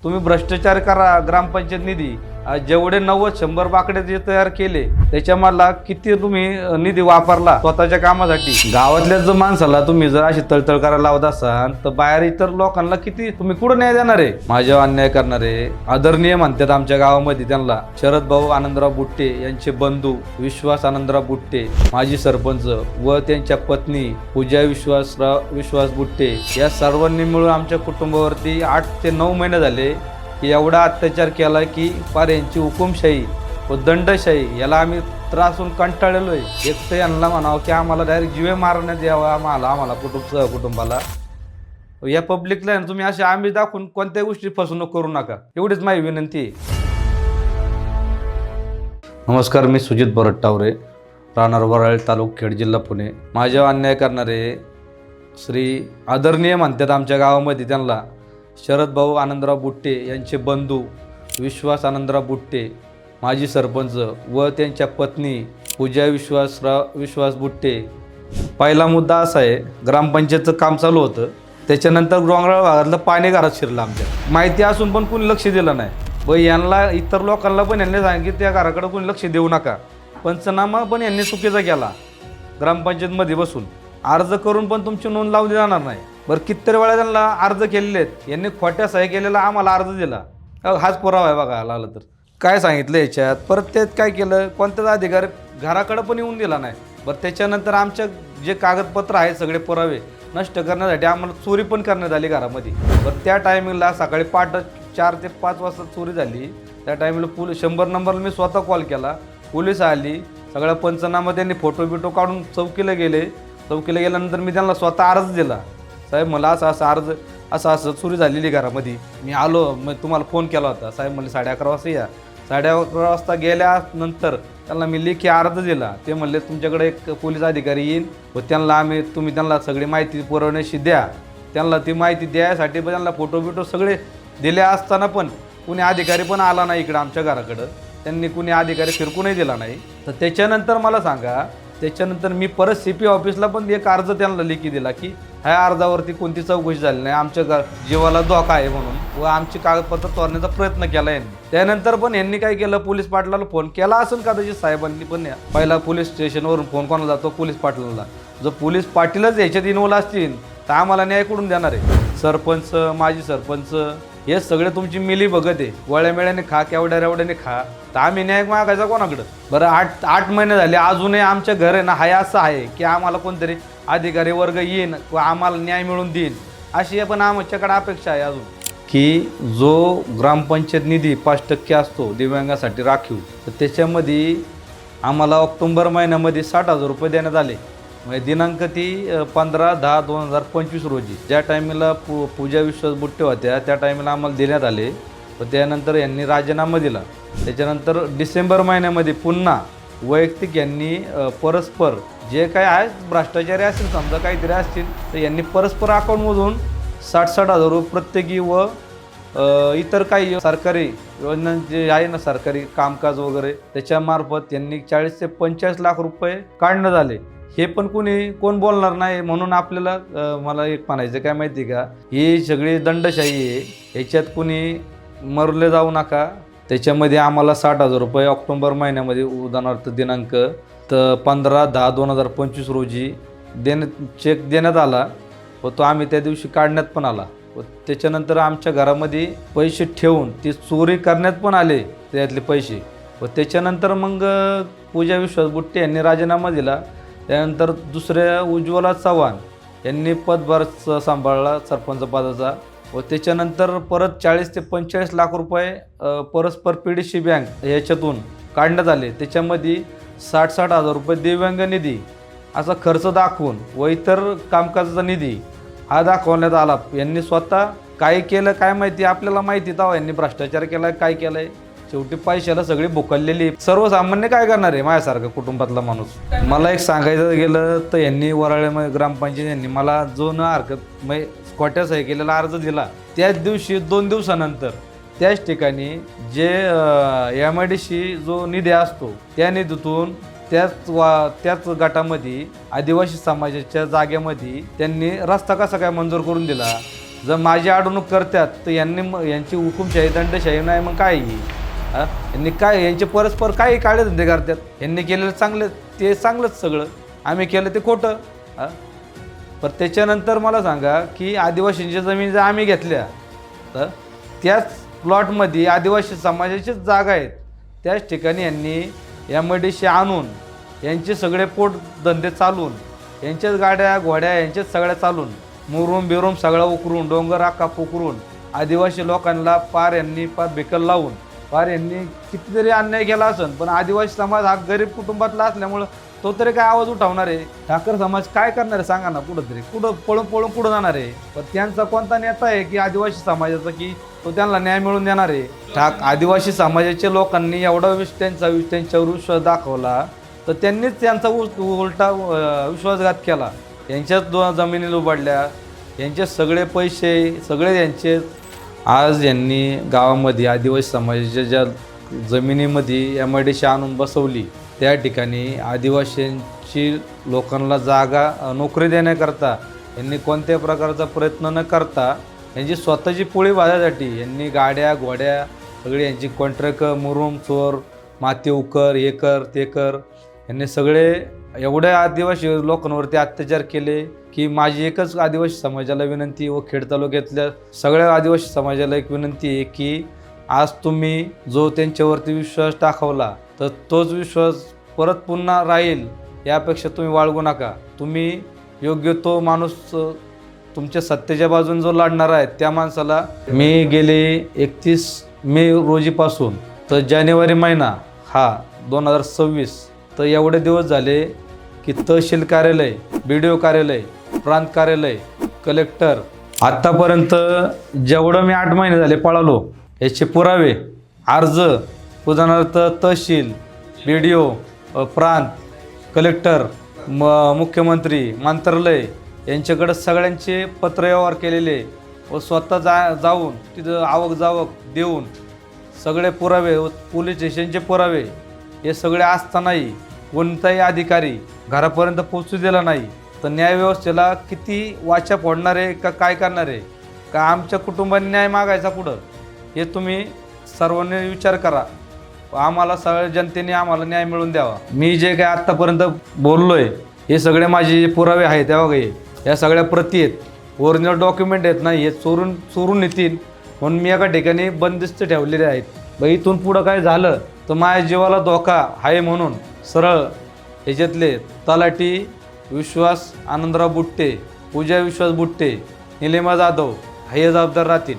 तुम्ही भ्रष्टाचार करा, ग्रामपंचायत निधी जेवढे 90-100 बाकडे जे तयार केले त्याच्यामधला किती तुम्ही निधी वापरला स्वतःच्या कामासाठी। गावातल्या जर माणसाला तुम्ही जर अशी तळतळ करायला लावत असाल तर बाहेर इतर लोकांना किती तुम्ही कुठं न्याय देणार आहे? माझ्यावर अन्याय करणारे आदरणीय म्हणतात आमच्या गावामध्ये त्यांना शरद भाऊ आनंदराव बुट्टे यांचे बंधू विश्वास आनंदराव बुट्टे माजी सरपंच व त्यांच्या पत्नी पूजा विश्वास बुट्टे या सर्वांनी मिळून आमच्या कुटुंबावरती 8 ते 9 महिने झाले की एवढा अत्याचार केला की पार यांची हुकुमशाही व दंडशाही याला आम्ही त्रासून कंटाळलेलो आहे। एक तर यांना म्हणावं की आम्हाला डायरेक्ट जीवे मारण्यात यावा आम्हाला सहकुटुंबाला। या पब्लिकला तुम्ही असे आम्ही दाखवून कोणत्या गोष्टी फसवणूक करू नका, एवढीच माझी विनंती आहे। नमस्कार, मी सुजित बरट्टावरे, राहणार वराळे, तालुका खेड, जिल्हा पुणे। माझ्यावर अन्याय करणारे श्री आदरणीय म्हणतात आमच्या गावामध्ये त्यांना शरद भाऊ आनंदराव बुट्टे यांचे बंधू विश्वास आनंदराव बुट्टे माजी सरपंच व त्यांच्या पत्नी पूजा विश्वास बुट्टे। पहिला मुद्दा असा आहे, ग्रामपंचायतचं काम चालू होतं, त्याच्यानंतर डोंगराळ भागातलं पाणी घरात शिरलं। आमच्या माहिती असून पण कोणी लक्ष दिलं नाही व यांना इतर लोकांना पण यांनी सांगितलं त्या घराकडे कोणी लक्ष देऊ नका। पंचनामा पण यांनी चुकीचा केला, ग्रामपंचायतमध्ये बसून अर्ज करून पण तुमची नोंद लावली जाणार नाही। बरं, कितीतरी वेळा त्यांना अर्ज केलेले आहेत, यांनी खोट्या सह्या केलेला आम्हाला अर्ज दिला, हाच पुरावा आहे बघायला आलं तर। काय सांगितलं याच्यात, परत त्यात काय केलं, कोणत्याच अधिकारी घराकडे पण येऊन दिला नाही। बरं, त्याच्यानंतर आमच्या जे कागदपत्र आहेत सगळे पुरावे नष्ट करण्यासाठी आम्हाला चोरी पण करण्यात आली घरामध्ये। बरं, त्या टायमिंगला सकाळी 4 ते 5 वाजता चोरी झाली। त्या टायमिंगला 100 नंबरला मी स्वतः कॉल केला, पोलीस आली, सगळ्या पंचनामा त्यांनी फोटो काढून चौकीला गेले। चौकीला गेल्यानंतर मी त्यांना स्वतः अर्ज दिला, साहेब मला असं चोरी झालेली घरामध्ये, मी आलो, मग तुम्हाला फोन केला होता। साहेब म्हणले 11:30 वाजता या। 11:30 वाजता गेल्यानंतर त्यांना मी लेखी अर्ज दिला। ते म्हणले तुमच्याकडे एक पोलीस अधिकारी येईल व तुम्ही त्यांना सगळी माहिती पुरवण्याशी द्या। त्यांना ती माहिती द्यायसाठी पण त्यांना फोटो सगळे दिले असताना पण कुणी अधिकारी पण आला नाही इकडं आमच्या घराकडं, त्यांनी कुणी अधिकारी फिरकूनही दिला नाही। तर त्याच्यानंतर मला सांगा, त्याच्यानंतर मी परत CP ऑफिसला पण एक अर्ज त्यांना लेखी दिला की ह्या अर्जावरती कोणती चौकशी झाली नाही, आमच्या जीवाला धोका आहे म्हणून व आमची कागदपत्र चोरण्याचा प्रयत्न केला यांनी। त्यानंतर पण यांनी काय केलं, पोलीस पाटलाला फोन केला असेल कदाचित साहेबांनी, पण पहिला पोलीस स्टेशनवरून फोन कोणाला जातो, पोलीस पाटलाला। जर पोलीस पाटीलच याच्यात इन्व्हॉल्व असतील तर आम्हाला न्याय कुठून देणार आहे? सरपंच, माजी सरपंच हे सगळे तुमची मिली बघत आहे, गोळ्यामेळ्याने खा, केवढ्याने खा, तर आम्ही न्याय मागायचा कोणाकडं? बरं, 8 महिने झाले अजूनही आमच्या घर आहे ना हाय असं आहे की आम्हाला कोणतरी अधिकारी वर्ग येईन व आम्हाला न्याय मिळवून देईन, अशी पण आमच्याकडे अपेक्षा आहे अजून। की जो ग्रामपंचायत निधी 5% असतो दिव्यांगासाठी राखीव, तर त्याच्यामध्ये आम्हाला ऑक्टोबर महिन्यामध्ये 60,000 रुपये देण्यात आले। म्हणजे दिनांक ती 15/10/2025 रोजी, ज्या टायमिंगला पूजा विश्वास बुट्टे होत्या त्या टायमिंगला आम्हाला देण्यात आले व त्यानंतर यांनी राजीनामा दिला। त्याच्यानंतर डिसेंबर महिन्यामध्ये पुन्हा वैयक्तिक यांनी परस्पर जे काय आहे भ्रष्टाचारी असतील समजा काहीतरी असतील तर यांनी परस्पर अकाउंटमधून 60,000 रुपये प्रत्येकी व इतर काही सरकारी योजना जे आहे ना, सरकारी कामकाज वगैरे त्याच्यामार्फत यांनी 40 ते 45 लाख रुपये काढण्यात आले। हे पण कोण बोलणार नाही म्हणून आपल्याला मला एक म्हणायचं काय माहिती का, ही सगळी दंडशाही आहे, ह्याच्यात कुणी मरले जाऊ नका। त्याच्यामध्ये आम्हाला 60,000 रुपये ऑक्टोबर महिन्यामध्ये उदाहरणार्थ दिनांक 15/10/2025 रोजी चेक देण्यात आला व तो आम्ही त्या दिवशी काढण्यात पण आला व त्याच्यानंतर आमच्या घरामध्ये पैसे ठेवून ती चोरी करण्यात पण आले त्यातले पैसे व त्याच्यानंतर मग पूजा विश्वास बुट्टे यांनी राजीनामा दिला। त्यानंतर दुसऱ्या उज्ज्वला चव्हाण यांनी पदभार सांभाळला सरपंच पदाचा व त्याच्यानंतर परत 40 ते 45 लाख रुपये परस्पर PDC बँक याच्यातून काढण्यात आले। त्याच्यामध्ये 60,000 रुपये दिव्यांग निधी असा खर्च दाखवून व इतर कामकाजाचा निधी हा दाखवण्यात आला। यांनी स्वतः काय केलं काय माहिती, आपल्याला माहिती तेव्हा यांनी भ्रष्टाचार केला काय केलंय, शेवटी पैशाला सगळी भुकललेली। सर्वसामान्य काय करणार आहे माझ्यासारखा कुटुंबातला माणूस? मला एक सांगायचं गेलं तर यांनी वराळे ग्रामपंचायत यांनी मला जो न हरकत म्हणजे खोट्या सही केलेला अर्ज दिला, त्याच दिवशी 2 दिवसानंतर त्याच ठिकाणी जे MIDC जो निधी असतो त्या निधीतून त्याच गटामध्ये आदिवासी समाजाच्या जागेमध्ये त्यांनी रस्ता कसा काय मंजूर करून दिला, जर माझी अडवणूक करतात तर यांची हुकुमशाही दंडशाही नाही मग काय ही? यांनी काय यांचे परस्पर काही काळे धंदे करतात. यांनी केलेलं चांगलं ते चांगलंच सगळं, आम्ही केलं ते खोटं. पण त्याच्यानंतर मला सांगा की आदिवासींच्या जमीन जर आम्ही घेतल्या तर त्याच प्लॉटमध्ये आदिवासी समाजाचीच जागा आहेत, त्याच ठिकाणी यांनी MIDC आणून यांचे सगळे पोटधंदे चालून, यांच्याच गाड्या घोड्या यांच्याच सगळ्या चालून, मुरुम बिरुम सगळं उकरून, डोंगर आका उकरून आदिवासी लोकांना यांनी भिकल लावून यांनी कितीतरी अन्याय केला असेल. पण आदिवासी समाज हा गरीब कुटुंबातला असल्यामुळं तो तरी काय आवाज उठवणार आहे? ठाकर समाज काय करणार आहे सांगा ना? कुठं पळून कुठं जाणार आहे? पण त्यांचा कोणता नेता आहे की आदिवासी समाजाचा की तो त्यांना न्याय मिळवून देणार आहे? आदिवासी समाजाच्या लोकांनी एवढा त्यांच्यावर विश्वास दाखवला तर त्यांनीच त्यांचा उलटा विश्वासघात केला. यांच्याच 2 जमिनी लुबाडल्या, यांचे सगळे पैसे सगळे यांचे. आज यांनी गावामध्ये आदिवासी समाजाच्या ज्या जमिनीमध्ये MIDC आणून बसवली त्या ठिकाणी आदिवासींची लोकांना जागा नोकरी देण्याकरता यांनी कोणत्याही प्रकारचा प्रयत्न न करता यांची स्वतःची पोळी भाजण्यासाठी यांनी गाड्या घोड्या सगळे यांची कॉन्ट्रॅक्ट मुरुम चोर माती उकर हे कर ते कर यांनी सगळे एवढ्या आदिवासी लोकांवरती अत्याचार केले की माझी एकच आदिवासी समाजाला विनंती व खेड तालुक्यातल्या सगळ्या आदिवासी समाजाला एक विनंती आहे की आज तुम्ही जो त्यांच्यावरती विश्वास दाखवला तर तोच विश्वास परत पुन्हा राहील यापेक्षा तुम्ही बाळगू नका. तुम्ही योग्य तो माणूस तुमच्या सत्तेच्या बाजून जो लढणार आहे त्या माणसाला मी गेले 31 मे रोजीपासून तर जानेवारी महिना हा 2026 तर एवढे दिवस झाले की तहसील कार्यालय, BDO कार्यालय, प्रांत कार्यालय, कलेक्टर आत्तापर्यंत जेवढं मी 8 महिने झाले पळालो याचे पुरावे अर्ज उदाहरणार्थ तहसील, BDO, प्रांत, कलेक्टर, मुख्यमंत्री, मंत्रालय यांच्याकडे सगळ्यांचे पत्रव्यवहार केलेले व स्वतः जाऊन तिथं आवक जावक देऊन सगळे पुरावे व पोलीस स्टेशनचे पुरावे हे सगळे असतानाही कोणताही अधिकारी घरापर्यंत पोहोचू दिला नाही. तर न्यायव्यवस्थेला किती वाचा फोडणार आहे का काय करणार आहे का आमच्या कुटुंबाने न्याय मागायचा कुठं हे तुम्ही सर्वांनी विचार करा. आम्हाला सगळ्या जनतेने आम्हाला न्याय मिळवून द्यावा. मी जे काय आत्तापर्यंत बोललो आहे हे सगळे माझे जे पुरावे आहेत त्या बघा या सगळ्या प्रती आहेत, ओरिजिनल डॉक्युमेंट आहेत नाही हे चोरून येतील म्हणून मी एका ठिकाणी बंदिस्त ठेवलेले आहेत. इथून पुढं काय झालं तर माझ्या जीवाला धोका आहे म्हणून सरळ ह्याच्यातले तलाठी विश्वास आनंदराव बुट्टे, पूजा विश्वास बुट्टे, निलिमा जाधव हे जबाबदार राहतील.